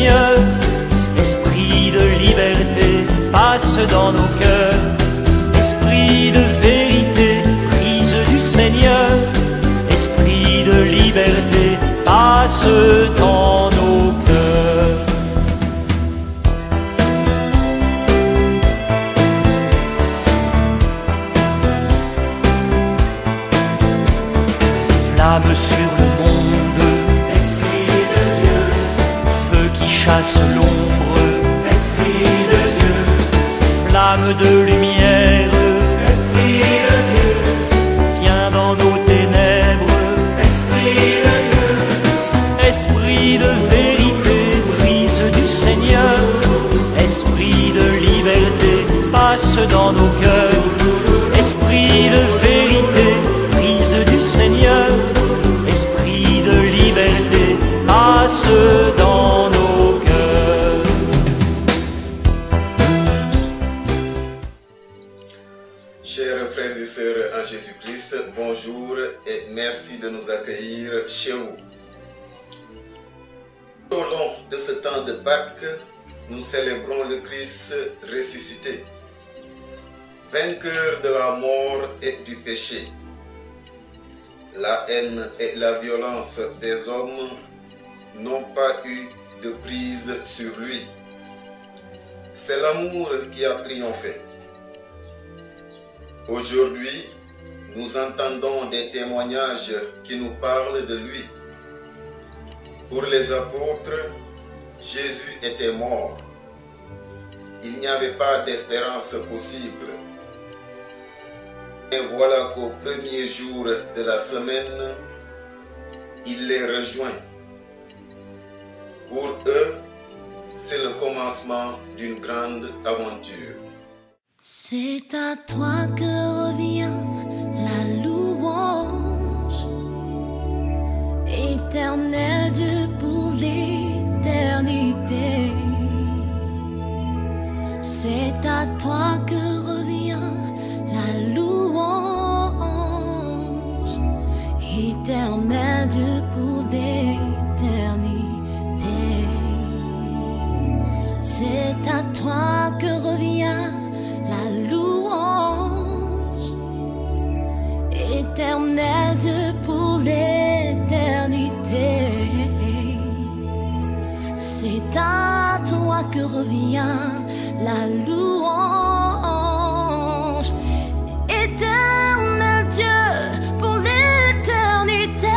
Seigneur. Esprit de liberté, passe dans nos cœurs. Esprit de vérité, prise du Seigneur. Esprit de liberté, passe dans nos cœurs. Flamme sur le monde, Esprit de Dieu, feu qui chasse l'ombre, Esprit de Dieu, flamme de lumière, Esprit de Dieu, viens dans nos ténèbres. Esprit de Dieu, Esprit de vérité, prise du Seigneur. Esprit de liberté, passe dans nos cœurs. Esprit de vérité, prise du Seigneur. Esprit de liberté, passe dans nos cœurs. Chers frères et sœurs en Jésus-Christ, bonjour et merci de nous accueillir chez vous. Au long de ce temps de Pâques, nous célébrons le Christ ressuscité, vainqueur de la mort et du péché. La haine et la violence des hommes n'ont pas eu de prise sur lui. C'est l'amour qui a triomphé. Aujourd'hui, nous entendons des témoignages qui nous parlent de lui. Pour les apôtres, Jésus était mort. Il n'y avait pas d'espérance possible. Et voilà qu'au premier jour de la semaine, il les rejoint. Pour eux, c'est le commencement d'une grande aventure. C'est à toi que revient la louange, éternel Dieu pour l'éternité. C'est à toi que revient la louange, éternel Dieu pour l'éternité. C'est à toi que revient la louange, éternel Dieu pour l'éternité. C'est à toi que revient la louange, éternel Dieu pour l'éternité.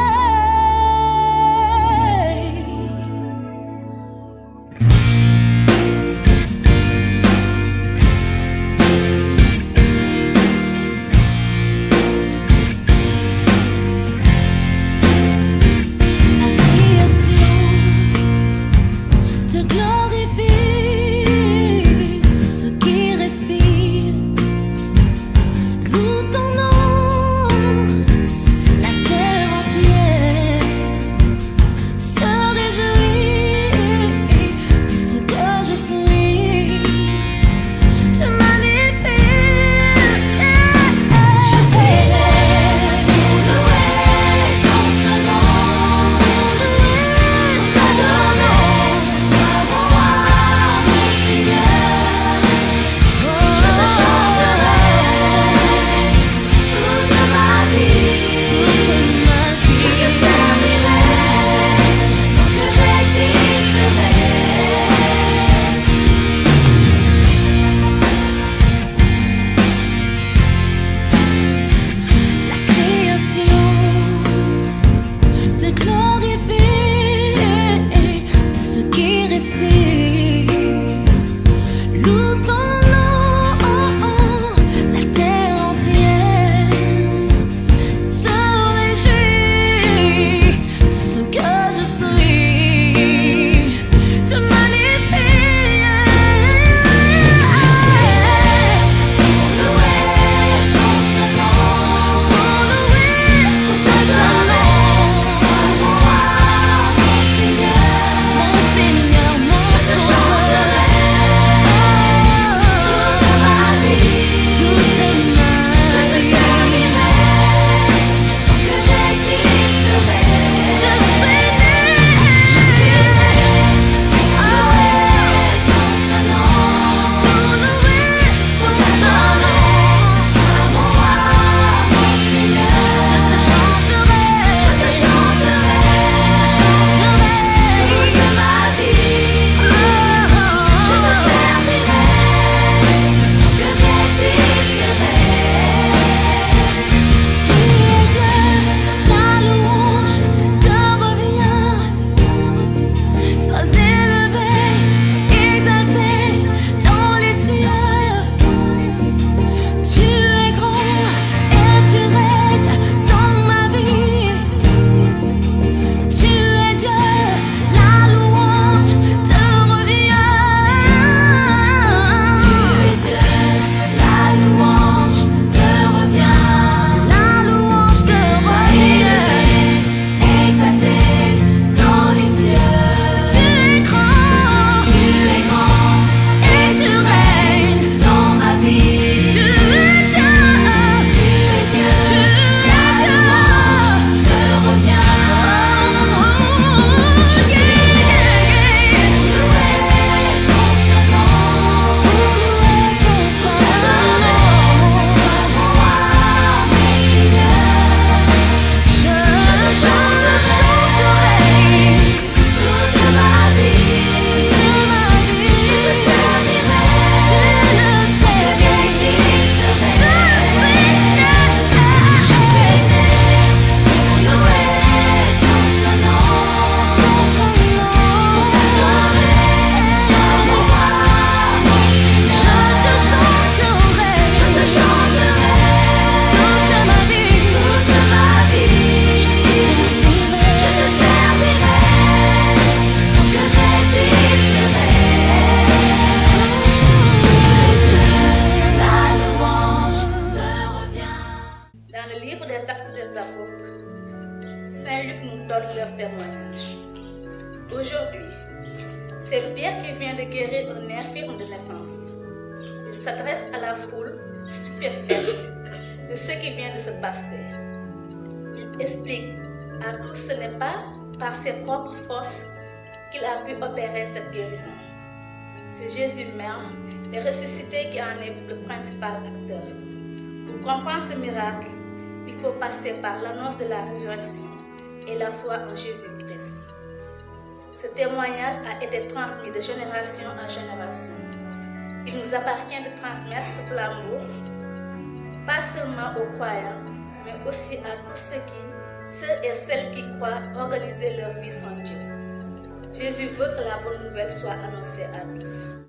C'est Pierre qui vient de guérir un infirme de naissance. Il s'adresse à la foule stupéfaite de ce qui vient de se passer. Il explique à tous que ce n'est pas par ses propres forces qu'il a pu opérer cette guérison. C'est Jésus mort et ressuscité qui en est le principal acteur. Pour comprendre ce miracle, il faut passer par l'annonce de la résurrection et la foi en Jésus-Christ. Ce témoignage a été transmis de génération en génération. Il nous appartient de transmettre ce flambeau, pas seulement aux croyants, mais aussi à tous ceux et celles qui croient organiser leur vie sans Dieu. Jésus veut que la bonne nouvelle soit annoncée à tous.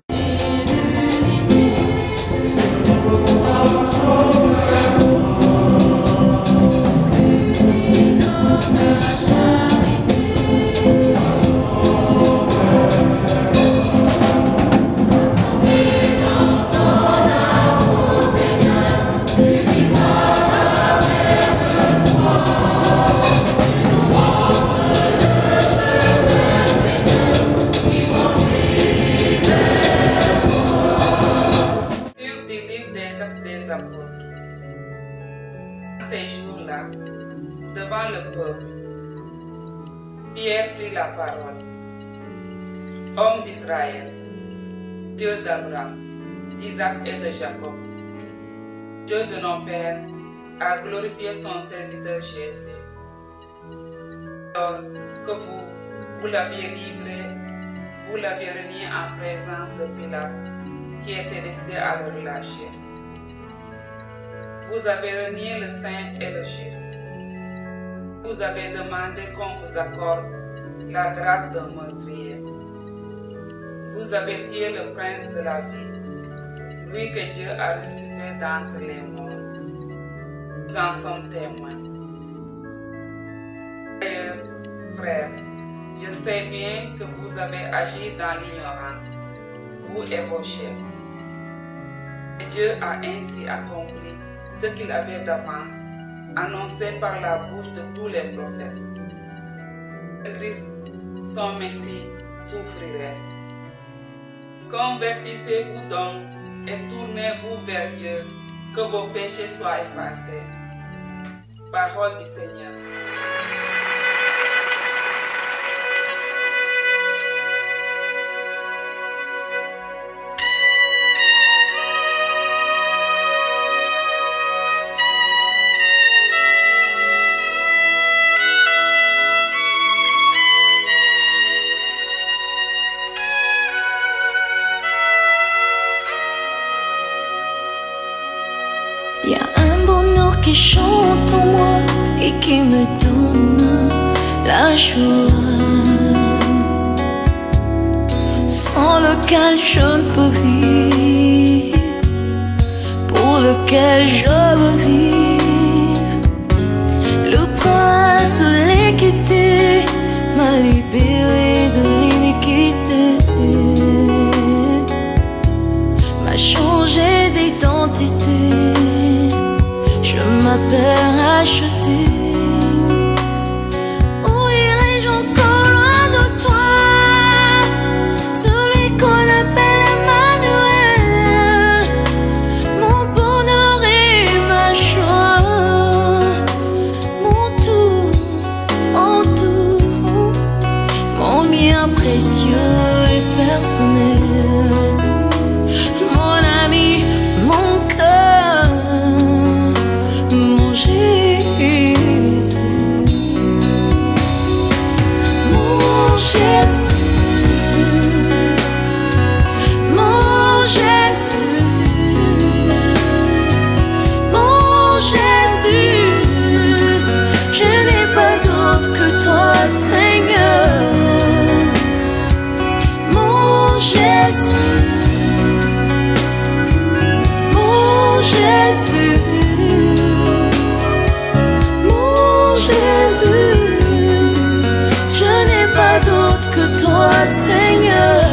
Ces jours-là, devant le peuple, Pierre prit la parole. Homme d'Israël, Dieu d'Abraham, d'Isaac et de Jacob, Dieu de nos pères, a glorifié son serviteur Jésus. Alors que vous l'aviez livré, vous l'aviez renié en présence de Pilate, qui était décidé à le relâcher. Vous avez renié le saint et le juste. Vous avez demandé qu'on vous accorde la grâce d'un meurtrier. Vous avez tué le prince de la vie, lui que Dieu a ressuscité d'entre les morts. Nous en sommes témoins. D'ailleurs, frères, je sais bien que vous avez agi dans l'ignorance, vous et vos chefs. Et Dieu a ainsi accompli ce qu'il avait d'avance annoncé par la bouche de tous les prophètes. Le Christ, son Messie, souffrirait. Convertissez-vous donc et tournez-vous vers Dieu, que vos péchés soient effacés. Parole du Seigneur. Y a un bonheur qui chante en moi et qui me donne la joie, sans lequel je ne peux vivre, pour lequel je veux vivre. Le prince de l'équité m'a libéré de l'iniquité, m'a changé d'identité. Je m'appelle racheté. Où irai-je encore loin de toi, celui qu'on appelle Emmanuel, mon bonheur et ma joie, mon tout, mon bien précieux et personnel, mon ami, mon cœur, mon Jésus, mon Jésus, mon Jésus, mon Jésus, je n'ai pas d'autre que toi, Seigneur, mon Jésus, mon Jésus. Jésus, je n'ai pas d'autre que toi, Seigneur.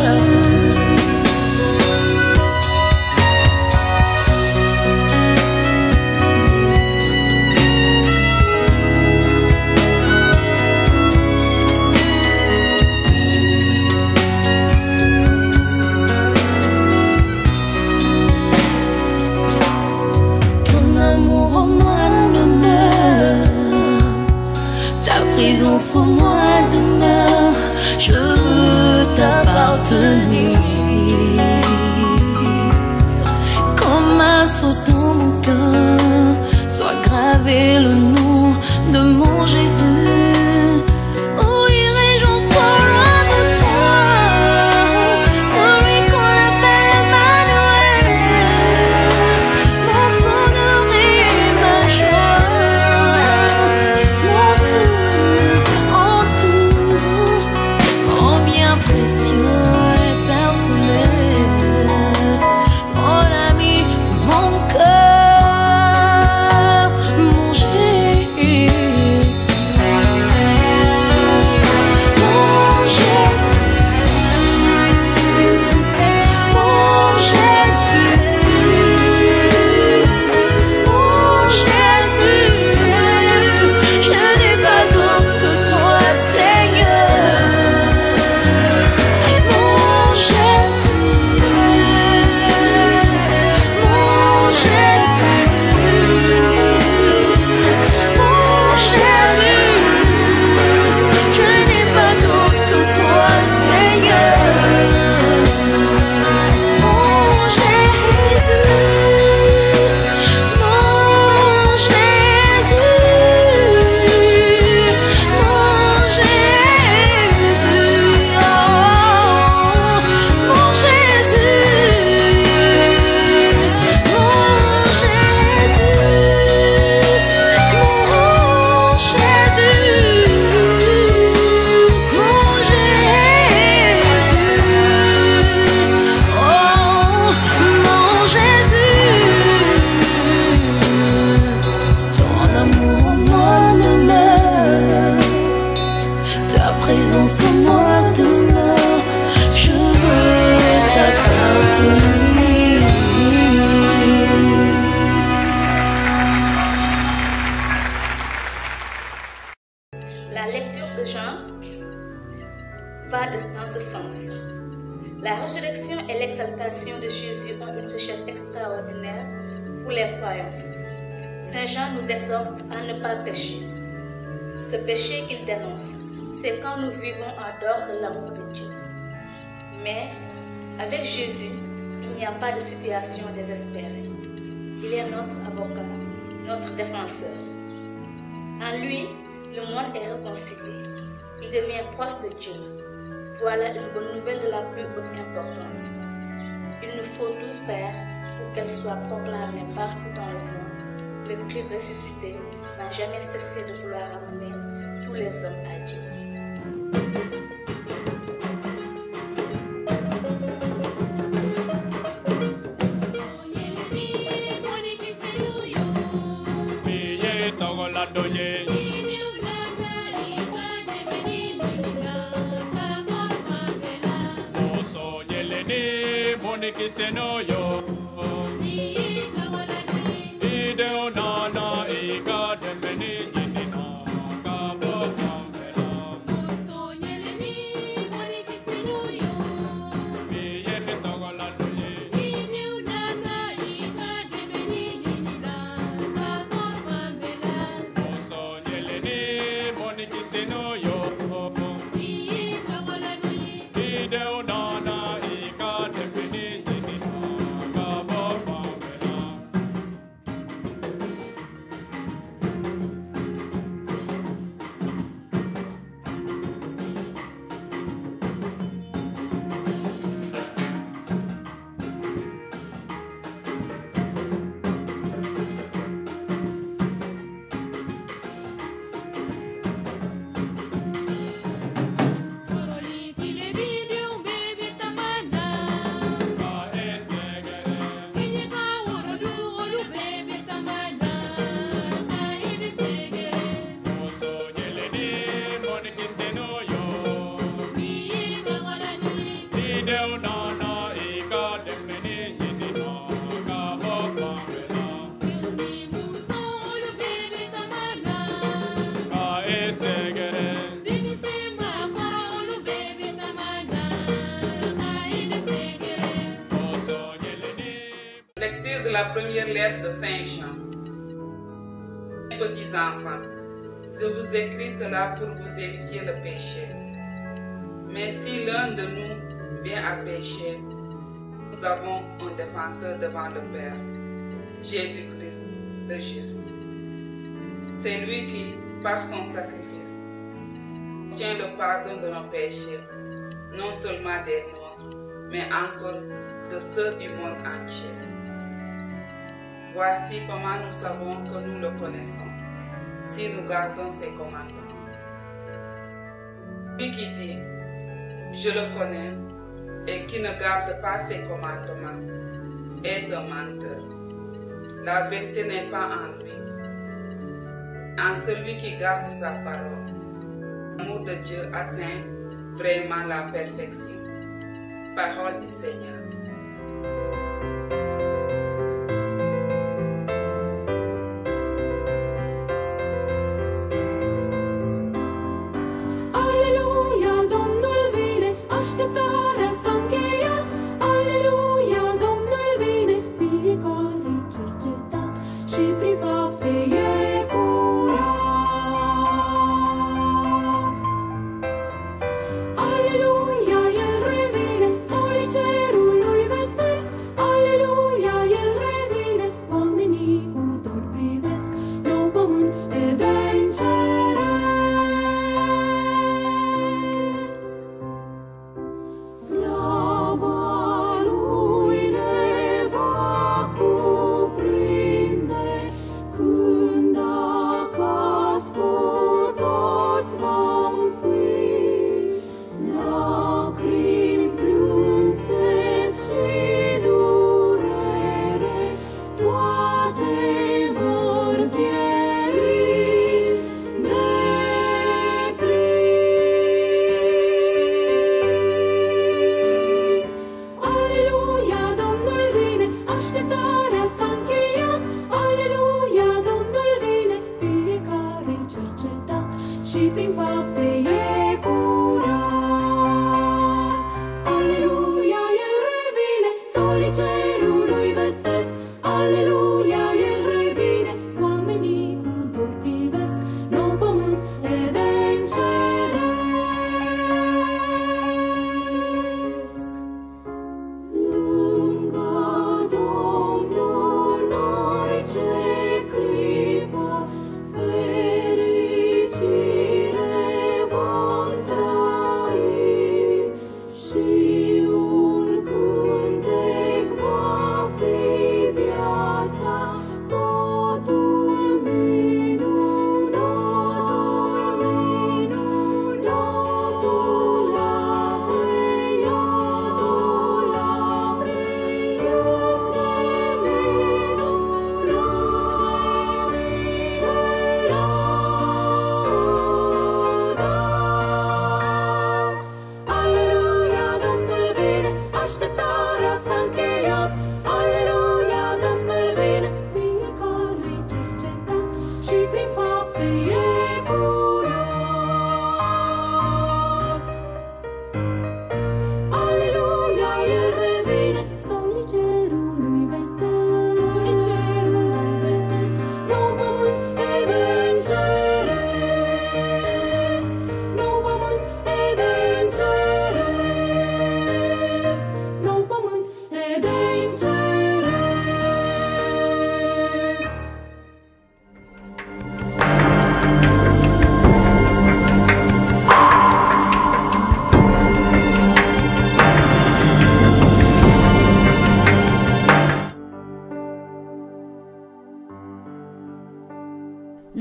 La résurrection et l'exaltation de Jésus ont une richesse extraordinaire pour les croyants. Saint Jean nous exhorte à ne pas pécher. Ce péché qu'il dénonce, c'est quand nous vivons en dehors de l'amour de Dieu. Mais avec Jésus, il n'y a pas de situation désespérée. Il est notre avocat, notre défenseur. En lui, le monde est réconcilié. Il devient proche de Dieu. Voilà une bonne nouvelle de la plus haute importance. Il nous faut tous faire pour qu'elle soit proclamée partout dans le monde. Le Christ ressuscité n'a jamais cessé de vouloir amener tous les hommes à Dieu. Kisenoyo Ideo nana ika demeni yinina Kabo fambela Moso nyeleni Moni kisenoyo Miye kitogola doye Ideo nana ika demeni yinina Kabo fambela Moso nyeleni Moni kisenoyo Miye kitogola doye Ideo nana ika demeni Lecture de la première lettre de Saint Jean. Petits enfants, je vous écris cela pour vous éviter le péché. Mais si l'un de nous vient à pécher, nous avons un défenseur devant le Père, Jésus-Christ, le juste. C'est lui qui, par son sacrifice, obtient le pardon de nos péchés, non seulement des nôtres, mais encore de ceux du monde entier. Voici comment nous savons que nous le connaissons, si nous gardons ses commandements. Lui qui dit « Je le connais » et qui ne garde pas ses commandements est un menteur. La vérité n'est pas en lui. En celui qui garde sa parole, l'amour de Dieu atteint vraiment la perfection. Parole du Seigneur. Aleluia, el revine, sol y cerul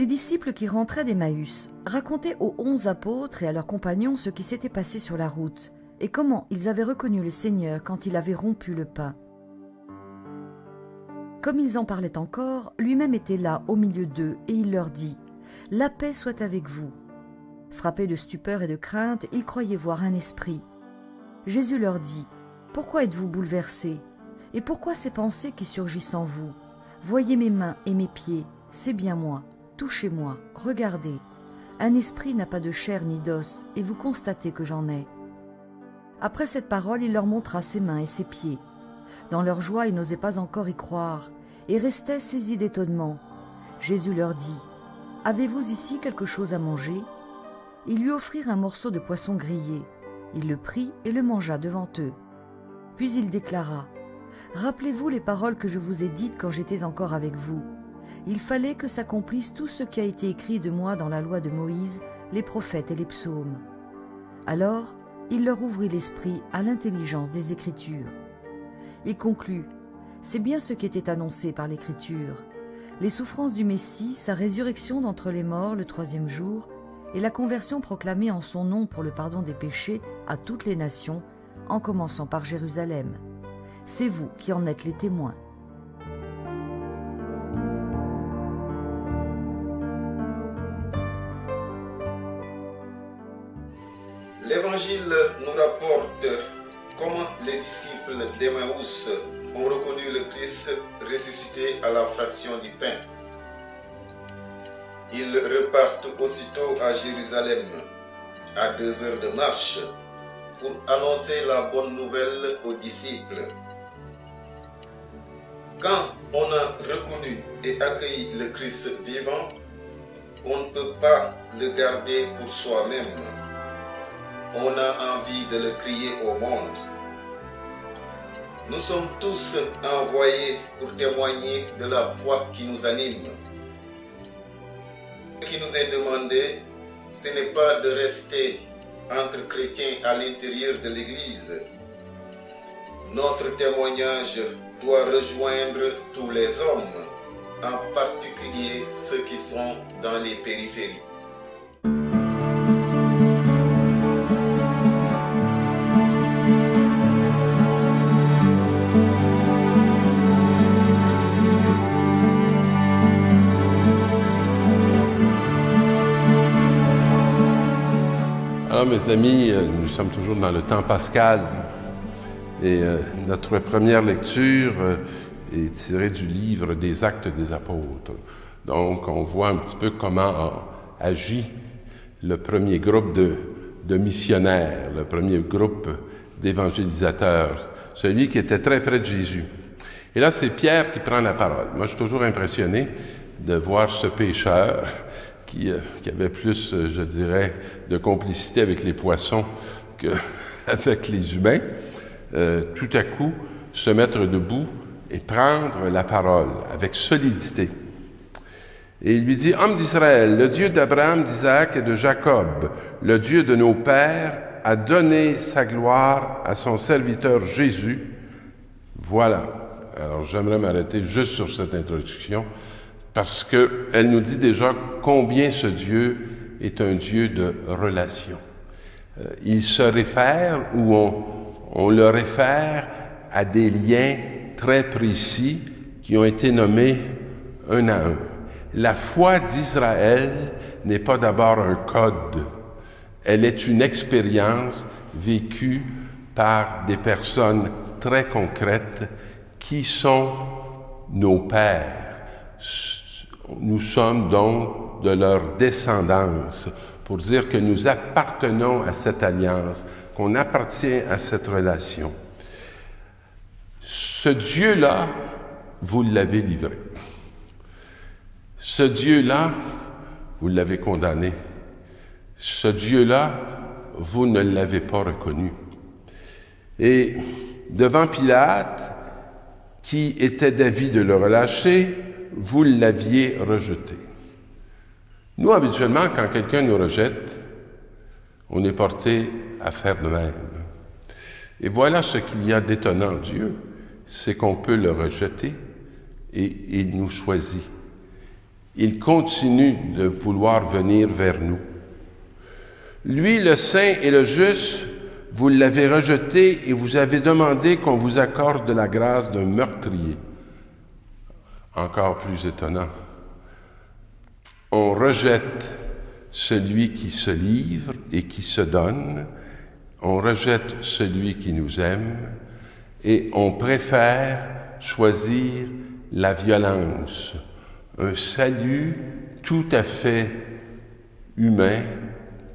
Les disciples qui rentraient d'Emmaüs racontaient aux 11 apôtres et à leurs compagnons ce qui s'était passé sur la route et comment ils avaient reconnu le Seigneur quand il avait rompu le pain. Comme ils en parlaient encore, lui-même était là au milieu d'eux et il leur dit « La paix soit avec vous ». Frappés de stupeur et de crainte, ils croyaient voir un esprit. Jésus leur dit « Pourquoi êtes-vous bouleversés? Et pourquoi ces pensées qui surgissent en vous? Voyez mes mains et mes pieds, c'est bien moi. Touchez-moi, regardez. Un esprit n'a pas de chair ni d'os, et vous constatez que j'en ai. » Après cette parole, il leur montra ses mains et ses pieds. Dans leur joie, ils n'osaient pas encore y croire, et restaient saisis d'étonnement. Jésus leur dit « Avez-vous ici quelque chose à manger ?» Ils lui offrirent un morceau de poisson grillé. Il le prit et le mangea devant eux. Puis il déclara « Rappelez-vous les paroles que je vous ai dites quand j'étais encore avec vous. Il fallait que s'accomplisse tout ce qui a été écrit de moi dans la loi de Moïse, les prophètes et les psaumes. » Alors, il leur ouvrit l'esprit à l'intelligence des Écritures. Il conclut « C'est bien ce qui était annoncé par l'Écriture. Les souffrances du Messie, sa résurrection d'entre les morts le 3e jour, et la conversion proclamée en son nom pour le pardon des péchés à toutes les nations, en commençant par Jérusalem. C'est vous qui en êtes les témoins. » L'Évangile nous rapporte comment les disciples d'Emmaüs ont reconnu le Christ ressuscité à la fraction du pain. Ils repartent aussitôt à Jérusalem, à 2 heures de marche, pour annoncer la bonne nouvelle aux disciples. Quand on a reconnu et accueilli le Christ vivant, on ne peut pas le garder pour soi-même. On a envie de le crier au monde. Nous sommes tous envoyés pour témoigner de la foi qui nous anime. Ce qui nous est demandé, ce n'est pas de rester entre chrétiens à l'intérieur de l'Église. Notre témoignage doit rejoindre tous les hommes, en particulier ceux qui sont dans les périphéries. Alors mes amis, nous sommes toujours dans le temps pascal et notre première lecture est tirée du livre des Actes des Apôtres. Donc on voit un petit peu comment agit le premier groupe de missionnaires, le premier groupe d'évangélisateurs, celui qui était très près de Jésus. Et là c'est Pierre qui prend la parole. Moi je suis toujours impressionné de voir ce pécheur qui avait plus, je dirais, de complicité avec les poissons qu'avec les humains, tout à coup se mettre debout et prendre la parole avec solidité. Et il lui dit « Homme d'Israël, le Dieu d'Abraham, d'Isaac et de Jacob, le Dieu de nos pères, a donné sa gloire à son serviteur Jésus. » Voilà. Alors j'aimerais m'arrêter juste sur cette introduction, parce qu'elle nous dit déjà combien ce Dieu est un Dieu de relation. Il se réfère, ou on le réfère, à des liens très précis qui ont été nommés un à un. La foi d'Israël n'est pas d'abord un code, elle est une expérience vécue par des personnes très concrètes qui sont nos pères. Nous sommes donc de leur descendance, pour dire que nous appartenons à cette alliance, qu'on appartient à cette relation. Ce Dieu-là, vous l'avez livré. Ce Dieu-là, vous l'avez condamné. Ce Dieu-là, vous ne l'avez pas reconnu. Et devant Pilate, qui était d'avis de le relâcher, vous l'aviez rejeté. Nous, habituellement, quand quelqu'un nous rejette, on est porté à faire de même. Et voilà ce qu'il y a d'étonnant en Dieu, c'est qu'on peut le rejeter et il nous choisit. il continue de vouloir venir vers nous. Lui, le saint et le juste, vous l'avez rejeté et vous avez demandé qu'on vous accorde la grâce d'un meurtrier. Encore plus étonnant. On rejette celui qui se livre et qui se donne. On rejette celui qui nous aime et on préfère choisir la violence. Un salut tout à fait humain,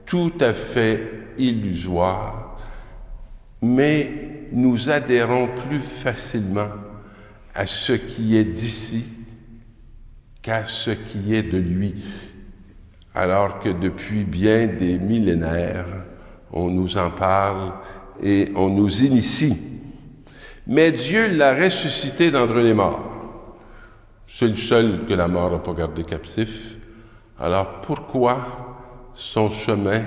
tout à fait illusoire, mais nous adhérons plus facilement à ce qui est d'ici qu'à ce qui est de lui, alors que depuis bien des millénaires, on nous en parle et on nous initie. Mais Dieu l'a ressuscité d'entre les morts. C'est le seul que la mort n'a pas gardé captif. Alors pourquoi son chemin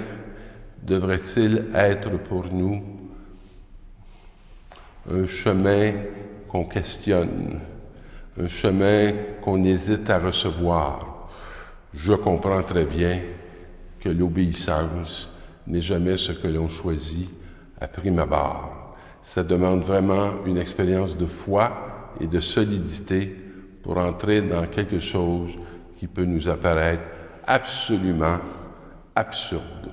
devrait-il être pour nous un chemin qu'on questionne, un chemin qu'on hésite à recevoir? Je comprends très bien que l'obéissance n'est jamais ce que l'on choisit à prime abord. Ça demande vraiment une expérience de foi et de solidité pour entrer dans quelque chose qui peut nous apparaître absolument absurde.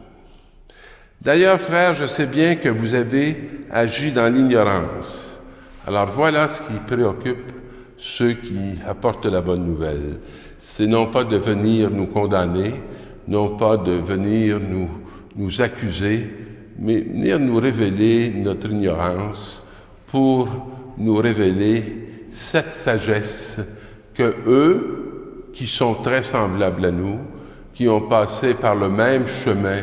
D'ailleurs, frères, je sais bien que vous avez agi dans l'ignorance. Alors voilà ce qui préoccupe ceux qui apportent la bonne nouvelle. C'est non pas de venir nous condamner, non pas de venir nous accuser, mais venir nous révéler notre ignorance pour nous révéler cette sagesse que eux, qui sont très semblables à nous, qui ont passé par le même chemin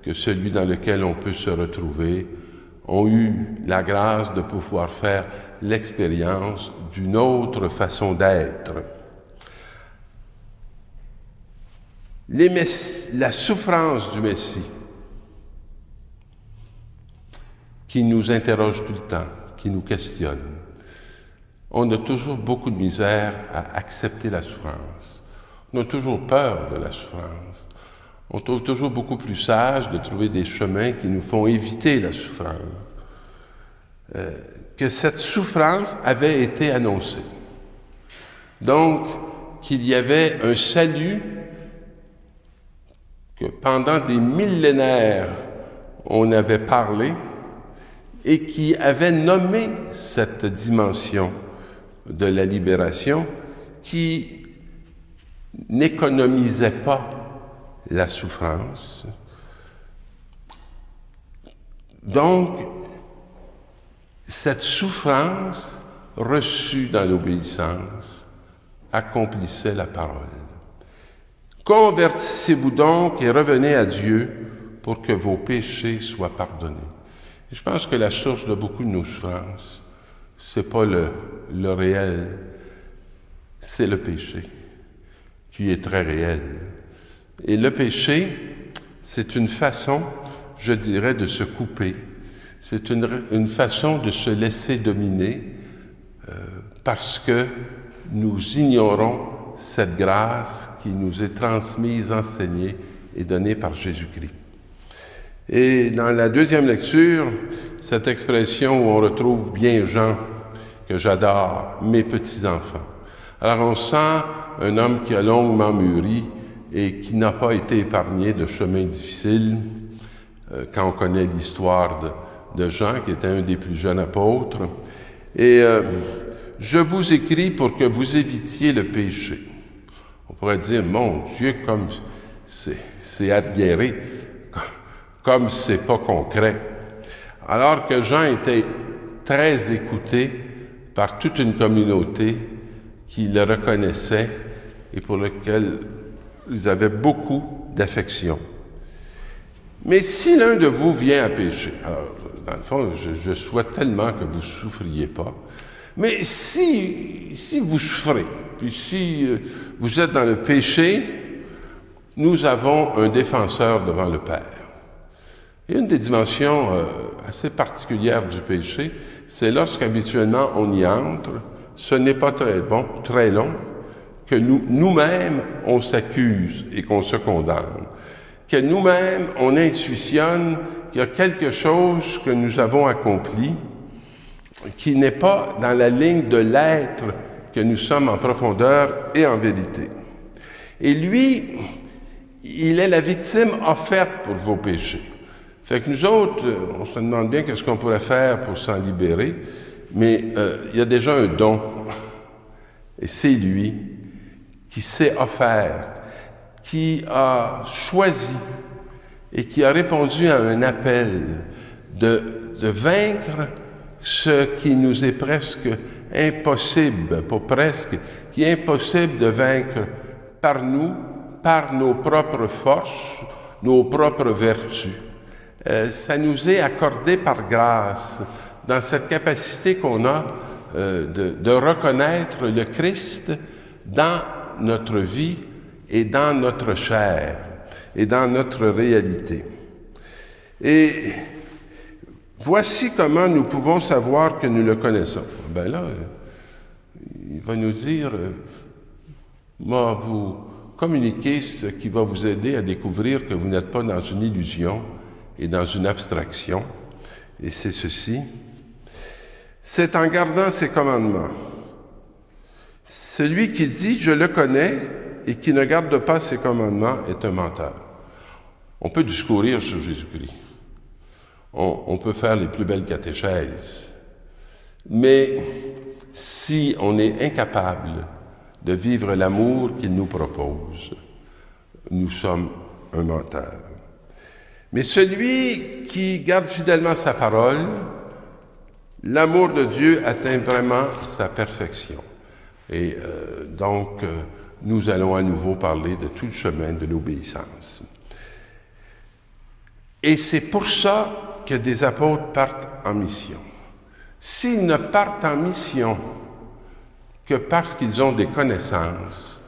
que celui dans lequel on peut se retrouver, ont eu la grâce de pouvoir faire l'expérience d'une autre façon d'être. La souffrance du Messie, qui nous interroge tout le temps, qui nous questionne. On a toujours beaucoup de misère à accepter la souffrance. On a toujours peur de la souffrance. On trouve toujours beaucoup plus sage de trouver des chemins qui nous font éviter la souffrance. Que cette souffrance avait été annoncée. Donc, qu'il y avait un salut que pendant des millénaires, on avait parlé et qui avait nommé cette dimension de la libération qui n'économisait pas la souffrance. Donc, cette souffrance reçue dans l'obéissance accomplissait la parole. Convertissez-vous donc et revenez à Dieu pour que vos péchés soient pardonnés. Et je pense que la source de beaucoup de nos souffrances, c'est pas le réel, c'est le péché, qui est très réel. Et le péché, c'est une façon, je dirais, de se couper. C'est une façon de se laisser dominer parce que nous ignorons cette grâce qui nous est transmise, enseignée et donnée par Jésus-Christ. Et dans la deuxième lecture, cette expression où on retrouve bien Jean, que j'adore, mes petits-enfants. Alors on sent un homme qui a longuement mûri et qui n'a pas été épargné de chemins difficiles. Quand on connaît l'histoire de Jean, qui était un des plus jeunes apôtres. Et je vous écris pour que vous évitiez le péché. On pourrait dire, mon Dieu, comme c'est arriéré, comme c'est pas concret. Alors que Jean était très écouté par toute une communauté qui le reconnaissait et pour laquelle ils avaient beaucoup d'affection. Mais si l'un de vous vient à pécher, alors dans le fond, je souhaite tellement que vous ne souffriez pas, mais si vous souffrez, puis si vous êtes dans le péché, nous avons un défenseur devant le Père. Et une des dimensions assez particulières du péché, c'est lorsqu'habituellement on y entre, ce n'est pas très long, que nous-mêmes, on s'accuse et qu'on se condamne, que nous-mêmes, on intuitionne qu'il y a quelque chose que nous avons accompli qui n'est pas dans la ligne de l'être que nous sommes en profondeur et en vérité. Et lui, il est la victime offerte pour vos péchés. Fait que nous autres, on se demande bien qu'est-ce qu'on pourrait faire pour s'en libérer, mais il y a déjà un don, et c'est lui qui s'est offert, qui a choisi et qui a répondu à un appel de vaincre ce qui nous est presque impossible, pas presque, qui est impossible de vaincre par nous, par nos propres forces, nos propres vertus. Ça nous est accordé par grâce, dans cette capacité qu'on a de reconnaître le Christ dans notre vie et dans notre chair et dans notre réalité. Et voici comment nous pouvons savoir que nous le connaissons. Ben là, il va nous dire, moi, vous communiquez ce qui va vous aider à découvrir que vous n'êtes pas dans une illusion et dans une abstraction. Et c'est ceci. C'est en gardant ses commandements. Celui qui dit « je le connais » et qui ne garde pas ses commandements est un menteur. On peut discourir sur Jésus-Christ. On peut faire les plus belles catéchèses. Mais si on est incapable de vivre l'amour qu'il nous propose, nous sommes un menteur. Mais celui qui garde fidèlement sa parole, l'amour de Dieu atteint vraiment sa perfection. Et donc, nous allons à nouveau parler de tout le chemin de l'obéissance. Et c'est pour ça que des apôtres partent en mission. S'ils ne partent en mission que parce qu'ils ont des connaissances,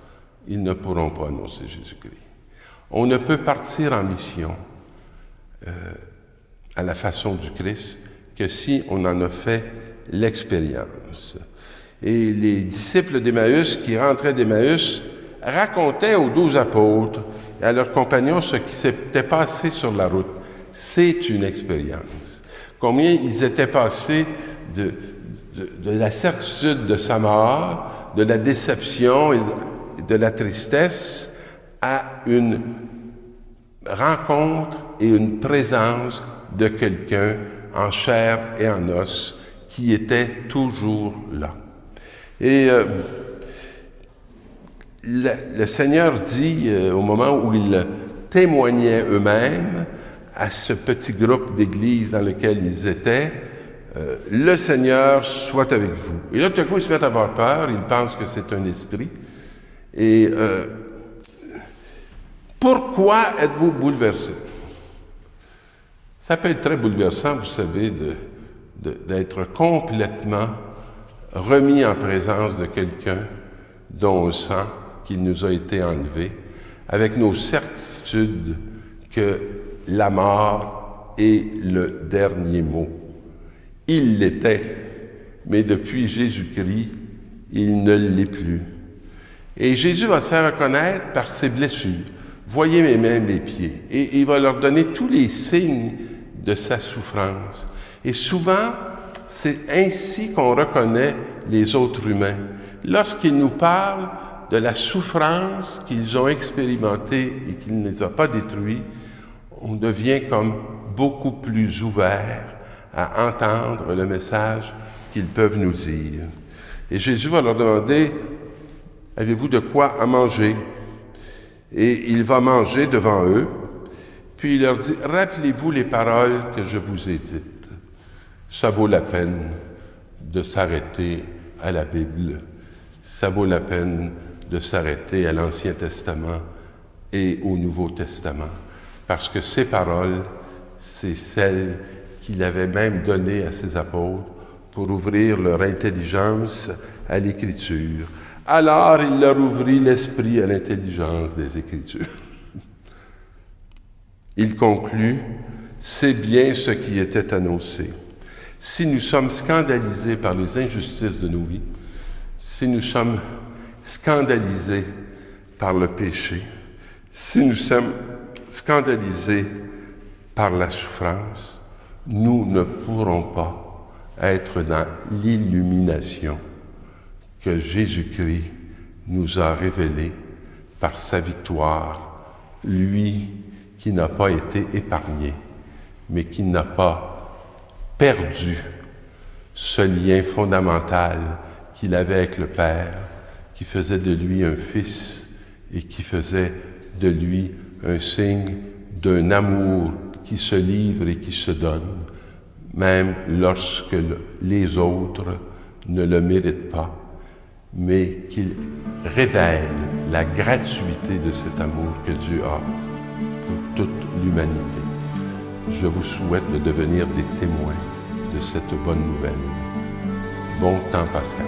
ils ne pourront pas annoncer Jésus-Christ. On ne peut partir en mission à la façon du Christ que si on en a fait l'expérience. Et les disciples d'Emmaüs qui rentraient d'Emmaüs racontaient aux 12 apôtres et à leurs compagnons ce qui s'était passé sur la route. C'est une expérience. Combien ils étaient passés de la certitude de sa mort, de la déception et de la tristesse à une rencontre et une présence de quelqu'un en chair et en os qui était toujours là. Et le Seigneur dit, au moment où ils témoignaient eux-mêmes à ce petit groupe d'église dans lequel ils étaient, le Seigneur soit avec vous. Et là, tout à coup, ils se mettent à avoir peur, ils pensent que c'est un esprit. Et pourquoi êtes-vous bouleversés? Ça peut être très bouleversant, vous savez, d'être complètement remis en présence de quelqu'un dont on sent qu'il nous a été enlevé, avec nos certitudes que la mort est le dernier mot. Il l'était, mais depuis Jésus-Christ, il ne l'est plus. Et Jésus va se faire reconnaître par ses blessures. Voyez mes mains, mes pieds. Et il va leur donner tous les signes de sa souffrance. Et souvent, c'est ainsi qu'on reconnaît les autres humains. Lorsqu'ils nous parlent de la souffrance qu'ils ont expérimentée et qu'il ne les a pas détruits, on devient comme beaucoup plus ouvert à entendre le message qu'ils peuvent nous dire. Et Jésus va leur demander, « Avez-vous de quoi à manger? » Et il va manger devant eux, puis il leur dit, « Rappelez-vous les paroles que je vous ai dites. » Ça vaut la peine de s'arrêter à la Bible. Ça vaut la peine de s'arrêter à l'Ancien Testament et au Nouveau Testament. Parce que ces paroles, c'est celles qu'il avait même données à ses apôtres pour ouvrir leur intelligence à l'Écriture. Alors, il leur ouvrit l'esprit à l'intelligence des Écritures. Il conclut, c'est bien ce qui était annoncé. Si nous sommes scandalisés par les injustices de nos vies, si nous sommes scandalisés par le péché, si nous sommes scandalisés par la souffrance, nous ne pourrons pas être dans l'illumination que Jésus-Christ nous a révélée par sa victoire, lui qui n'a pas été épargné, mais qui n'a pas perdu ce lien fondamental qu'il avait avec le Père, qui faisait de lui un fils et qui faisait de lui un signe d'un amour qui se livre et qui se donne, même lorsque les autres ne le méritent pas, mais qu'il révèle la gratuité de cet amour que Dieu a pour toute l'humanité. Je vous souhaite de devenir des témoins de cette bonne nouvelle. Bon temps pascal.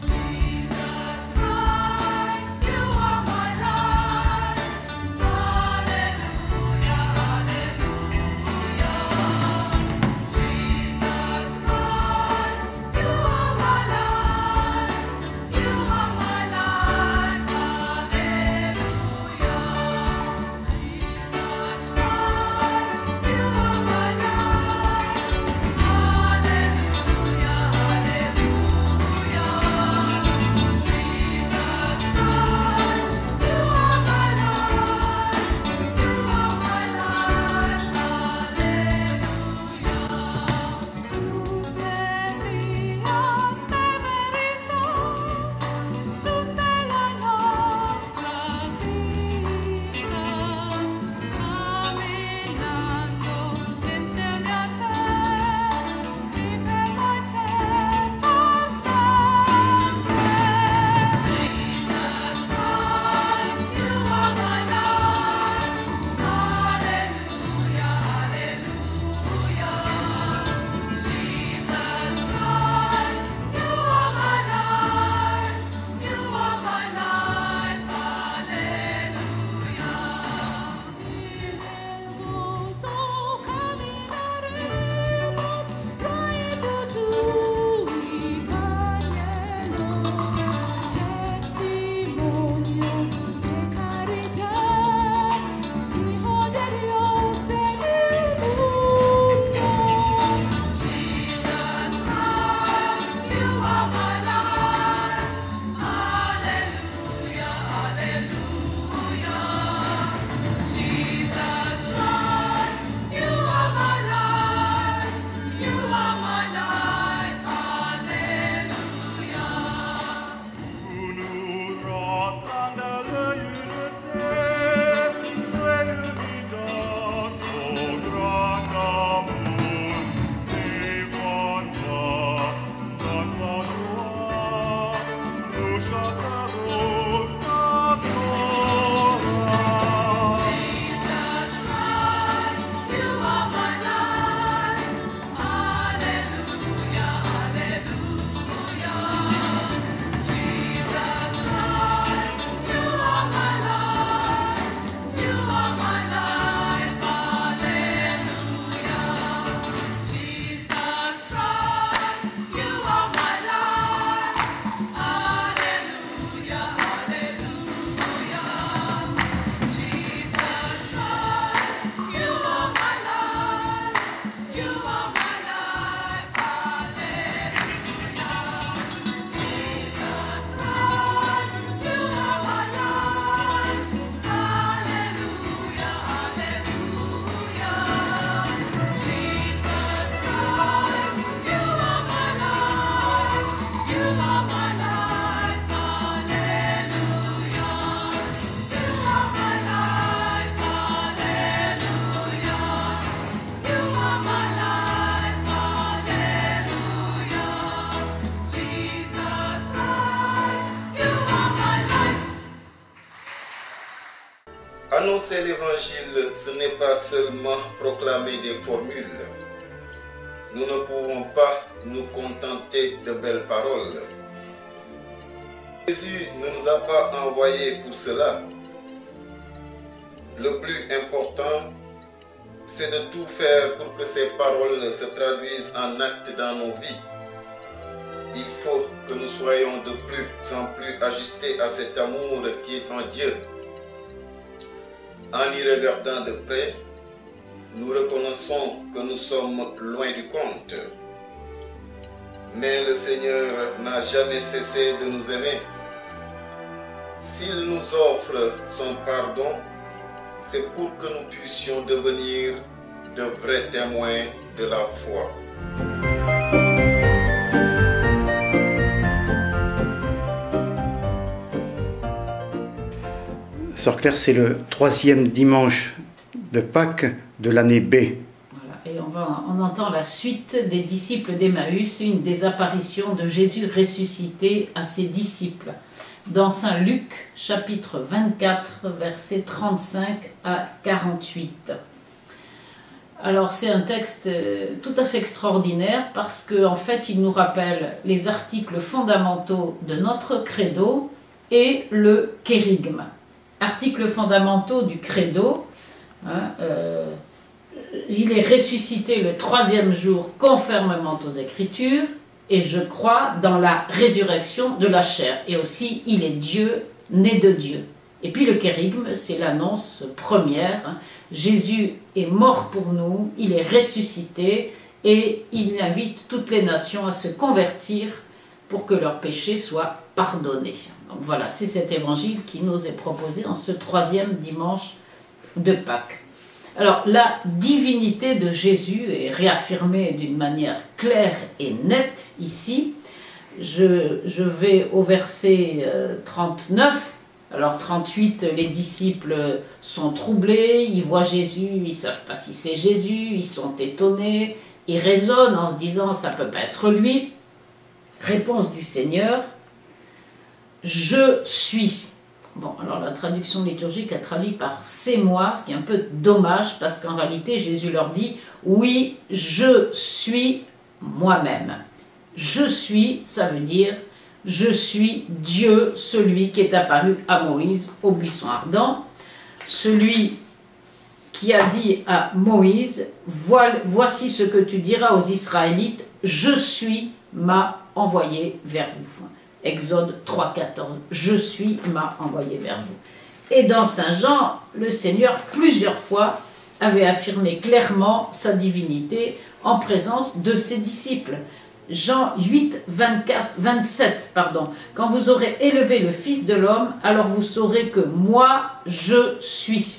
Jesus Christ, you are my life. Annoncer l'évangile, ce n'est pas seulement proclamer des formules. Nous ne pouvons pas nous contenter de belles paroles. Jésus ne nous a pas envoyés pour cela. Le plus important, c'est de tout faire pour que ces paroles se traduisent en actes dans nos vies. Il faut que nous soyons de plus en plus ajustés à cet amour qui est en Dieu. En y regardant de près, nous reconnaissons que nous sommes loin du compte. Mais le Seigneur n'a jamais cessé de nous aimer. S'il nous offre son pardon, c'est pour que nous puissions devenir de vrais témoins de la foi. Sœur Claire, c'est le 3e dimanche de Pâques de l'année B. Voilà, et on entend la suite des disciples d'Emmaüs, une des apparitions de Jésus ressuscité à ses disciples, dans Saint Luc, chapitre 24, versets 35 à 48. Alors c'est un texte tout à fait extraordinaire parce qu'en fait il nous rappelle les articles fondamentaux de notre credo et le kérygme. Articles fondamentaux du credo, il est ressuscité le 3e jour conformément aux Écritures, et je crois dans la résurrection de la chair, et aussi il est Dieu, né de Dieu. Et puis le kérygme, c'est l'annonce première, Jésus est mort pour nous, il est ressuscité, et il invite toutes les nations à se convertir pour que leurs péchés soient pardonnés. Donc voilà, c'est cet évangile qui nous est proposé en ce 3e dimanche de Pâques. Alors, la divinité de Jésus est réaffirmée d'une manière claire et nette ici. Je vais au verset 39. Alors, 38, les disciples sont troublés, ils voient Jésus, ils ne savent pas si c'est Jésus, ils sont étonnés, ils raisonnent en se disant « ça ne peut pas être lui ». Réponse du Seigneur, « Je suis ». Bon, alors la traduction liturgique a traduit par « c'est moi », ce qui est un peu dommage parce qu'en réalité Jésus leur dit « oui, je suis moi-même ». Je suis, ça veut dire « je suis Dieu, celui qui est apparu à Moïse au buisson ardent ». Celui qui a dit à Moïse « voici ce que tu diras aux Israélites, je suis m'a envoyé vers vous ». Exode 3,14, « Je suis m'a envoyé vers vous ». Et dans Saint Jean, le Seigneur, plusieurs fois, avait affirmé clairement sa divinité en présence de ses disciples. Jean 8, 27, quand vous aurez élevé le Fils de l'homme, alors vous saurez que moi, je suis.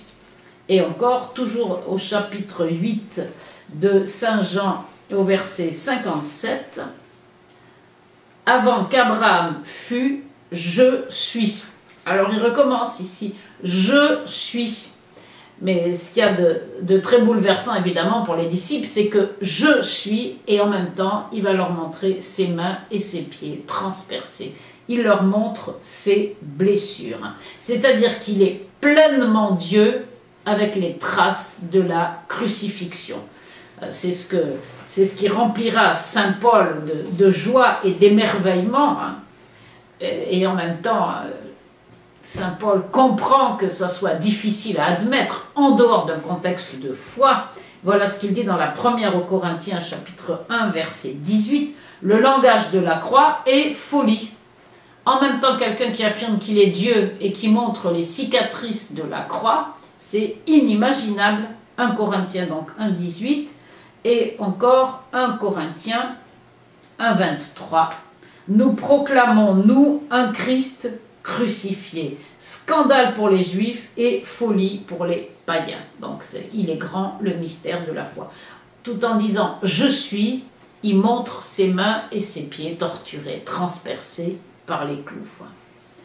Et encore, toujours au chapitre 8 de Saint Jean, au verset 57, avant qu'Abraham fût, je suis. Alors il recommence ici, je suis. Mais ce qu'il y a de très bouleversant évidemment pour les disciples, c'est que je suis, et en même temps il va leur montrer ses mains et ses pieds transpercés. Il leur montre ses blessures. C'est-à-dire qu'il est pleinement Dieu avec les traces de la crucifixion. C'est ce qui remplira Saint Paul de joie et d'émerveillement. Et en même temps, Saint Paul comprend que ça soit difficile à admettre en dehors d'un contexte de foi. Voilà ce qu'il dit dans la première aux Corinthiens, chapitre 1, verset 18. Le langage de la croix est folie. En même temps, quelqu'un qui affirme qu'il est Dieu et qui montre les cicatrices de la croix, c'est inimaginable. 1 Corinthiens, donc 1, 18. Et encore 1 Corinthiens 1, 23. Nous proclamons, nous, un Christ crucifié. Scandale pour les Juifs et folie pour les païens. Donc il est grand le mystère de la foi. Tout en disant « je suis », il montre ses mains et ses pieds torturés, transpercés par les clous.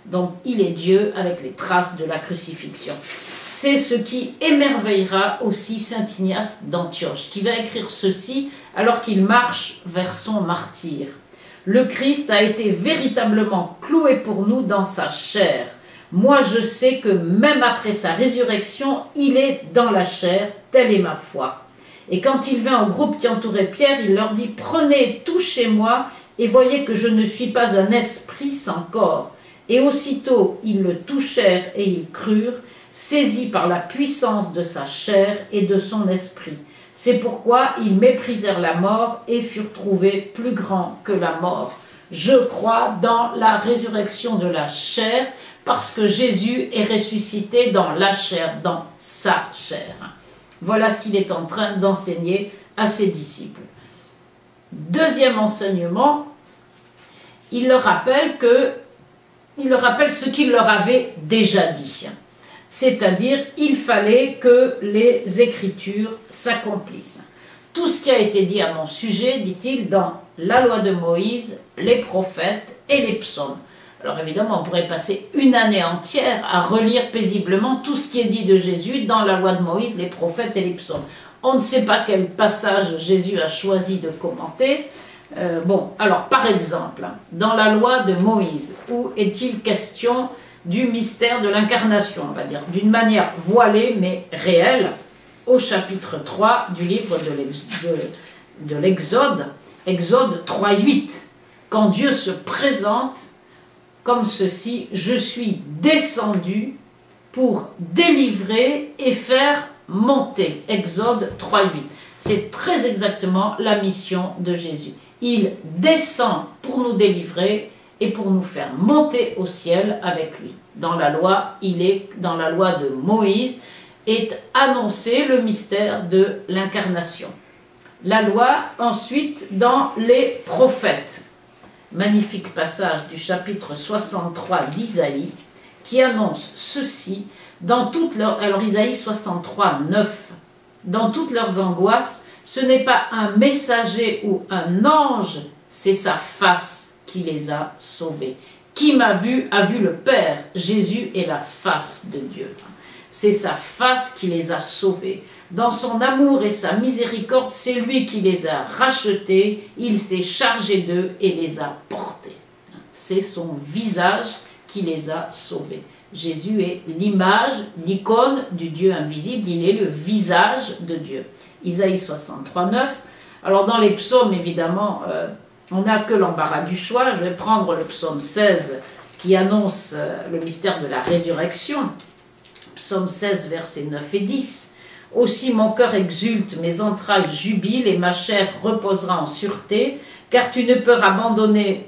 Donc il est Dieu avec les traces de la crucifixion. C'est ce qui émerveillera aussi saint Ignace d'Antioche, qui va écrire ceci alors qu'il marche vers son martyre. Le Christ a été véritablement cloué pour nous dans sa chair, Moi je sais que même après sa résurrection, il est dans la chair, telle est ma foi. Et quand il vint au groupe qui entourait Pierre, il leur dit, prenez, touchez-moi, et voyez que je ne suis pas un esprit sans corps. Et aussitôt ils le touchèrent et ils crurent, saisis par la puissance de sa chair et de son esprit. C'est pourquoi ils méprisèrent la mort et furent trouvés plus grands que la mort. Je crois dans la résurrection de la chair, parce que Jésus est ressuscité dans la chair, dans sa chair. Voilà ce qu'il est en train d'enseigner à ses disciples. Deuxième enseignement, il leur rappelle ce qu'il leur avait déjà dit. C'est-à-dire, il fallait que les Écritures s'accomplissent. Tout ce qui a été dit à mon sujet, dit-il, dans la loi de Moïse, les prophètes et les psaumes. Alors évidemment, on pourrait passer une année entière à relire paisiblement tout ce qui est dit de Jésus dans la loi de Moïse, les prophètes et les psaumes. On ne sait pas quel passage Jésus a choisi de commenter. Alors par exemple, dans la loi de Moïse, où est-il question du mystère de l'incarnation, on va dire, d'une manière voilée mais réelle, au chapitre 3 du livre de l'Exode, Exode 3:8, quand Dieu se présente comme ceci, je suis descendu pour délivrer et faire monter. Exode 3:8. C'est très exactement la mission de Jésus. Il descend pour nous délivrer et pour nous faire monter au ciel avec lui. Dans la loi, dans la loi de Moïse, est annoncé le mystère de l'incarnation. La loi, ensuite, dans les prophètes. Magnifique passage du chapitre 63 d'Isaïe, qui annonce ceci, dans toutes leurs... Alors Isaïe 63, 9. Dans toutes leurs angoisses, ce n'est pas un messager ou un ange, c'est sa face qui les a sauvés. Qui m'a vu a vu le Père. Jésus est la face de Dieu. C'est sa face qui les a sauvés. Dans son amour et sa miséricorde, c'est lui qui les a rachetés. Il s'est chargé d'eux et les a portés. C'est son visage qui les a sauvés. Jésus est l'image, l'icône du Dieu invisible. Il est le visage de Dieu. Isaïe 63, 9. Alors dans les psaumes, évidemment, on n'a que l'embarras du choix. Je vais prendre le psaume 16 qui annonce le mystère de la résurrection. Psaume 16, versets 9 et 10. Aussi mon cœur exulte, mes entrailles jubilent et ma chair reposera en sûreté, car tu ne peux abandonner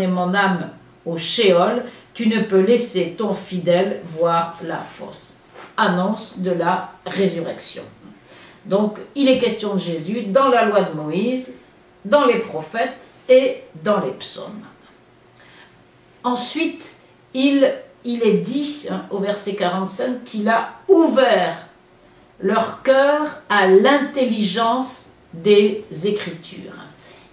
mon âme au Sheol, tu ne peux laisser ton fidèle voir la fosse. Annonce de la résurrection. Donc il est question de Jésus dans la loi de Moïse, dans les prophètes et dans les psaumes. Ensuite, il est dit au verset 45 qu'il a ouvert leur cœur à l'intelligence des Écritures.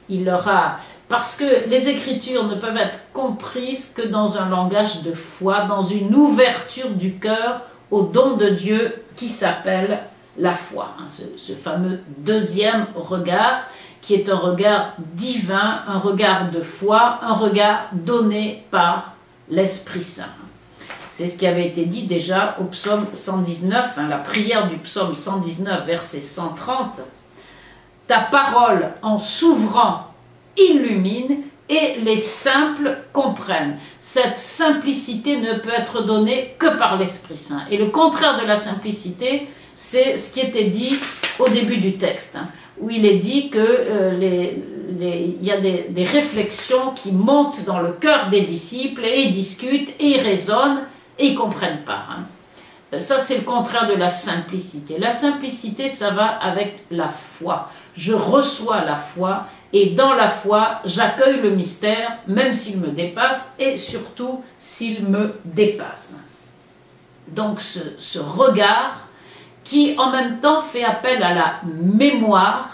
Il leur a... Parce que les Écritures ne peuvent être comprises que dans un langage de foi, dans une ouverture du cœur au don de Dieu qui s'appelle la foi. Ce fameux deuxième regard, qui est un regard divin, un regard de foi, un regard donné par l'Esprit Saint. C'est ce qui avait été dit déjà au psaume 119, la prière du psaume 119, verset 130. « Ta parole, en s'ouvrant, illumine et les simples comprennent. » Cette simplicité ne peut être donnée que par l'Esprit Saint. Et le contraire de la simplicité, c'est ce qui était dit au début du texte, où il est dit que il y a des réflexions qui montent dans le cœur des disciples et ils discutent et ils raisonnent et ils ne comprennent pas. Ça, c'est le contraire de la simplicité. La simplicité, ça va avec la foi. Je reçois la foi et dans la foi, j'accueille le mystère, même s'il me dépasse et surtout s'il me dépasse. Donc ce regard qui en même temps fait appel à la mémoire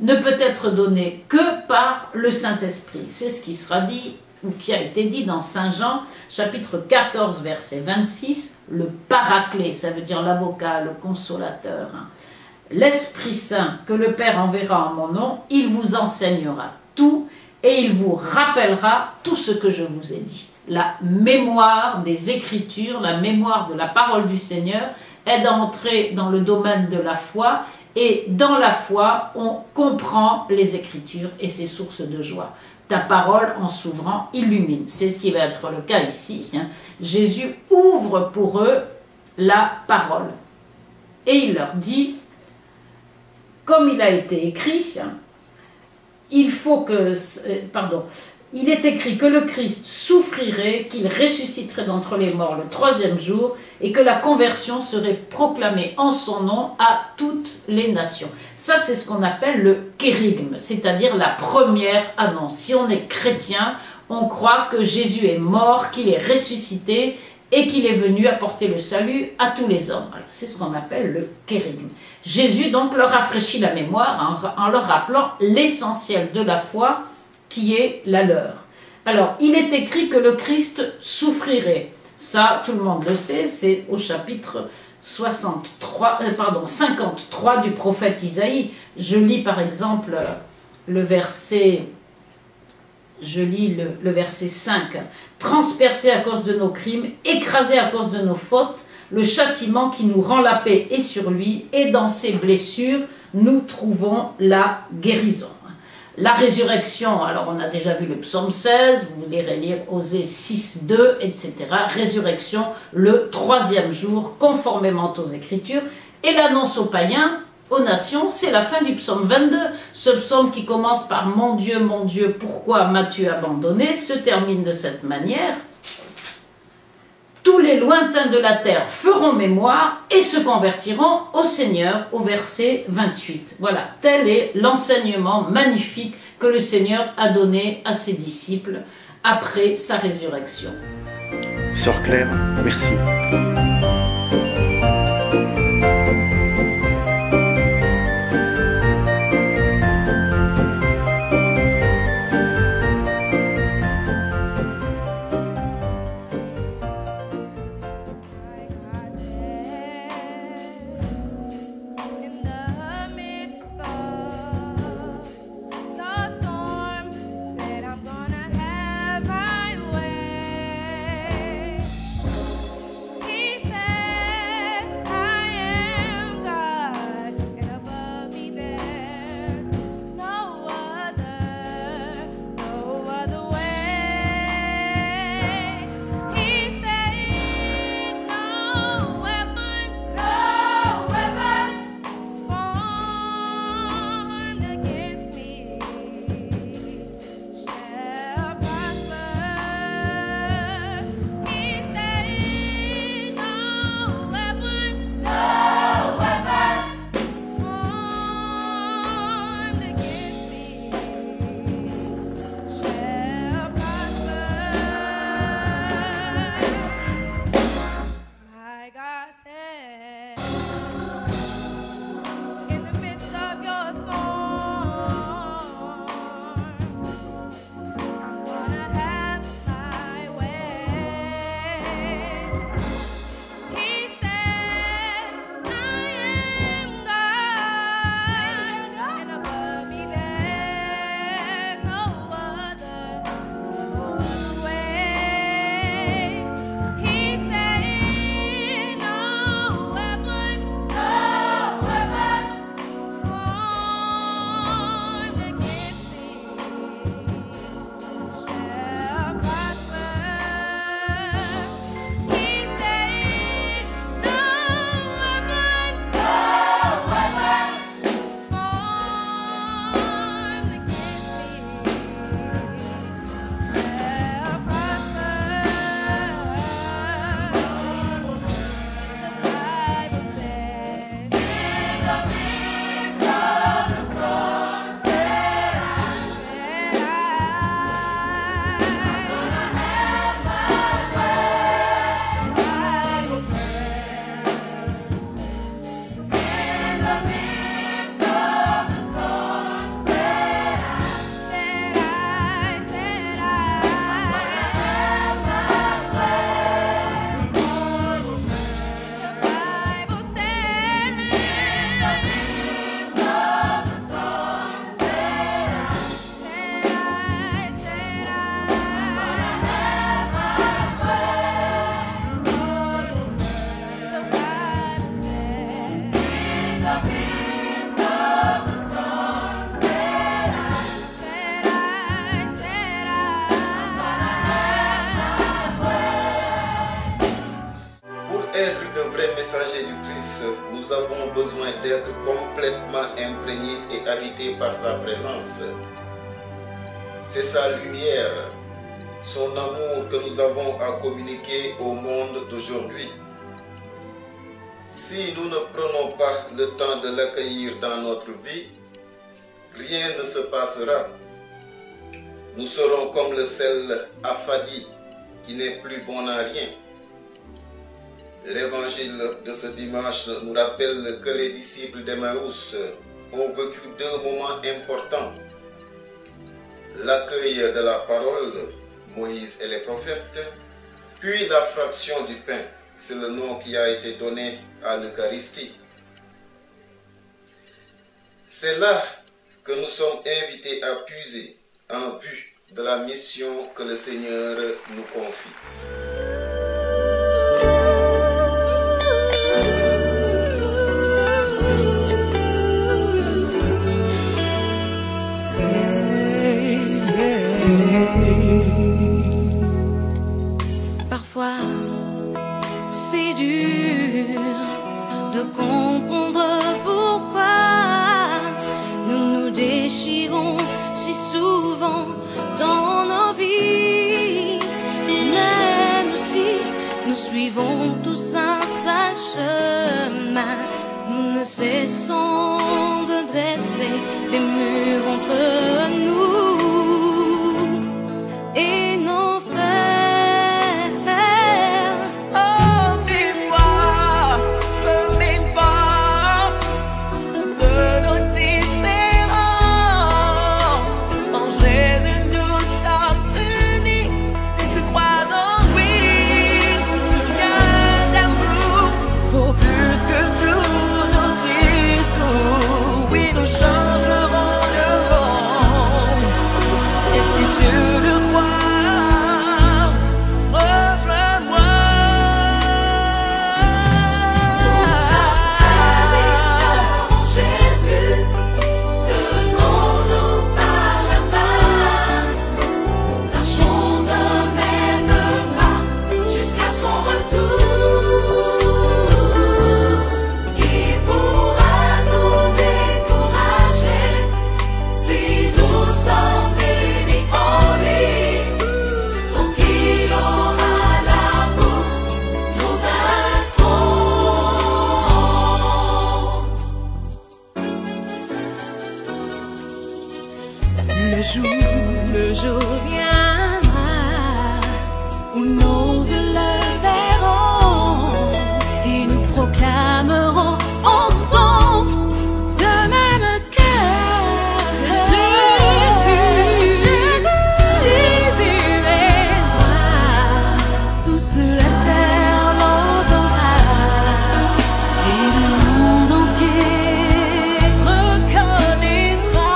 ne peut être donné que par le Saint-Esprit. C'est ce qui sera dit ou qui a été dit dans Saint Jean, chapitre 14, verset 26, le paraclet, ça veut dire l'avocat, le consolateur. L'Esprit Saint que le Père enverra en mon nom, il vous enseignera tout et il vous rappellera tout ce que je vous ai dit. la mémoire des Écritures, la mémoire de la parole du Seigneur, aide à entrer dans le domaine de la foi. Et dans la foi, on comprend les Écritures et ses sources de joie. Ta parole, en s'ouvrant, illumine. C'est ce qui va être le cas ici. Jésus ouvre pour eux la parole. Et il leur dit, comme il a été écrit, il est écrit que le Christ souffrirait, qu'il ressusciterait d'entre les morts le 3e jour et que la conversion serait proclamée en son nom à toutes les nations. Ça, c'est ce qu'on appelle le kérigme, c'est-à-dire la première annonce. Si on est chrétien, on croit que Jésus est mort, qu'il est ressuscité et qu'il est venu apporter le salut à tous les hommes. C'est ce qu'on appelle le kérigme. Jésus donc leur rafraîchit la mémoire en leur rappelant l'essentiel de la foi qui est la leur. Alors, il est écrit que le Christ souffrirait. Ça, tout le monde le sait, c'est au chapitre 53 du prophète Isaïe. Je lis par exemple le verset 5. « Transpercé à cause de nos crimes, écrasé à cause de nos fautes, le châtiment qui nous rend la paix est sur lui, et dans ses blessures, nous trouvons la guérison. » La résurrection, alors on a déjà vu le psaume 16, vous irez lire Osée 6, 2, etc. Résurrection, le 3e jour, conformément aux Écritures. Et l'annonce aux païens, aux nations, c'est la fin du psaume 22. Ce psaume qui commence par « Mon Dieu, pourquoi m'as-tu abandonné ?» se termine de cette manière. Tous les lointains de la terre feront mémoire et se convertiront au Seigneur, au verset 28. Voilà, tel est l'enseignement magnifique que le Seigneur a donné à ses disciples après sa résurrection. Sœur Claire, merci. He's être de vrais messagers du Christ, nous avons besoin d'être complètement imprégnés et habités par sa présence. C'est sa lumière, son amour que nous avons à communiquer au monde d'aujourd'hui. Si nous ne prenons pas le temps de l'accueillir dans notre vie, rien ne se passera. Nous serons comme le sel affadi qui n'est plus bon à rien. L'évangile de ce dimanche nous rappelle que les disciples d'Emmaüs ont vécu deux moments importants. L'accueil de la parole, Moïse et les prophètes, puis la fraction du pain, c'est le nom qui a été donné à l'Eucharistie. C'est là que nous sommes invités à puiser en vue de la mission que le Seigneur nous confie. Parfois, c'est dur de comprendre pourquoi nous nous déchirons si souvent dans nos vies. Même si nous suivons tous un seul chemin, nous ne cessons de dresser des murs entre nous et nos frères. Le jour viendra où nos yeux le verront et nous proclamerons ensemble le même cœur. Jésus est roi, toute la terre l'entendra et le monde entier reconnaîtra.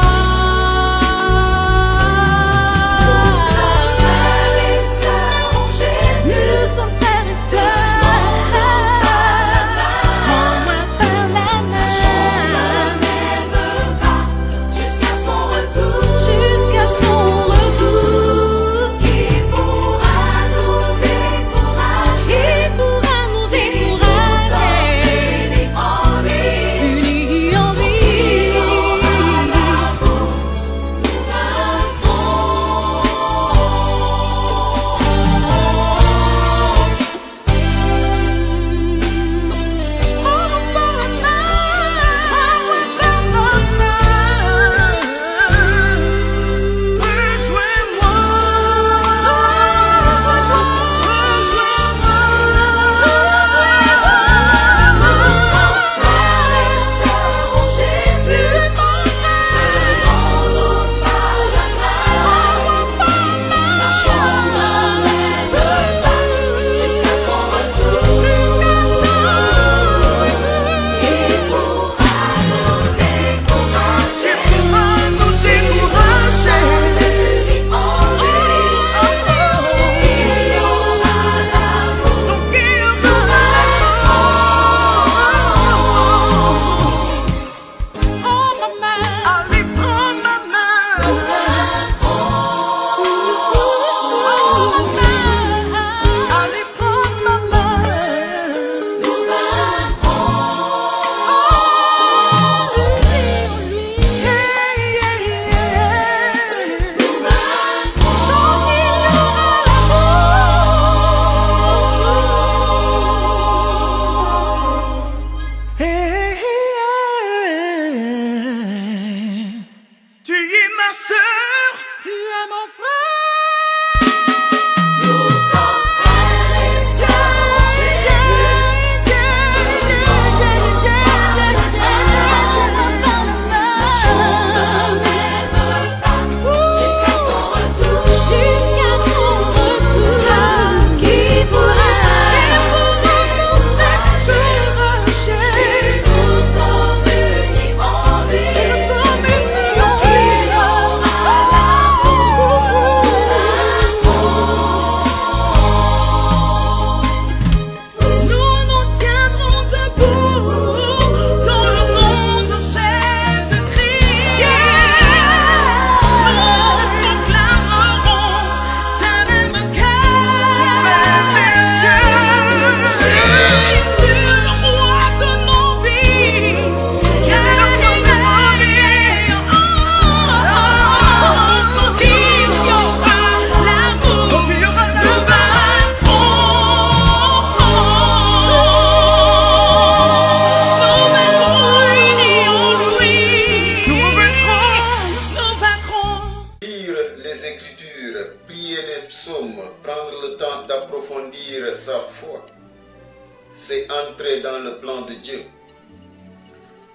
c'est entrer dans le plan de Dieu.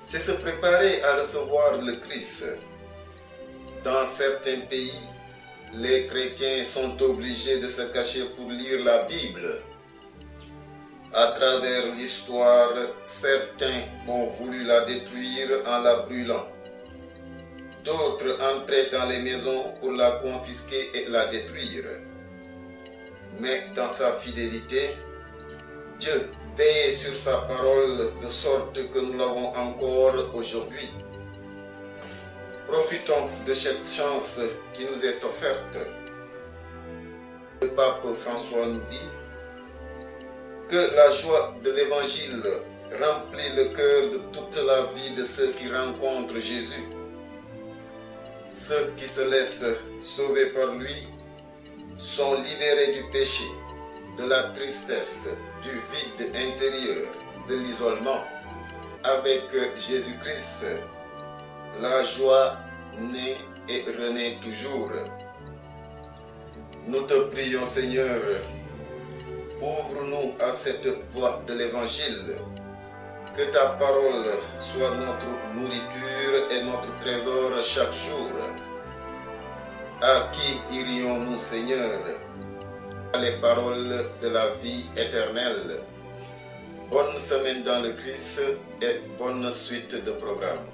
C'est se préparer à recevoir le Christ. Dans certains pays, les chrétiens sont obligés de se cacher pour lire la Bible. À travers l'histoire, certains ont voulu la détruire en la brûlant. D'autres entraient dans les maisons pour la confisquer et la détruire. Mais dans sa fidélité, Dieu veille sur sa parole de sorte que nous l'avons encore aujourd'hui. Profitons de cette chance qui nous est offerte. Le pape François nous dit que la joie de l'Évangile remplit le cœur de toute la vie de ceux qui rencontrent Jésus. Ceux qui se laissent sauver par lui sont libérés du péché, de la tristesse, du vide intérieur, de l'isolement. Avec Jésus-Christ, la joie naît et renaît toujours. Nous te prions, Seigneur, ouvre-nous à cette voie de l'Évangile. Que ta parole soit notre nourriture et notre trésor chaque jour. À qui irions-nous, Seigneur? Les paroles de la vie éternelle. Bonne semaine dans le Christ et bonne suite de programme.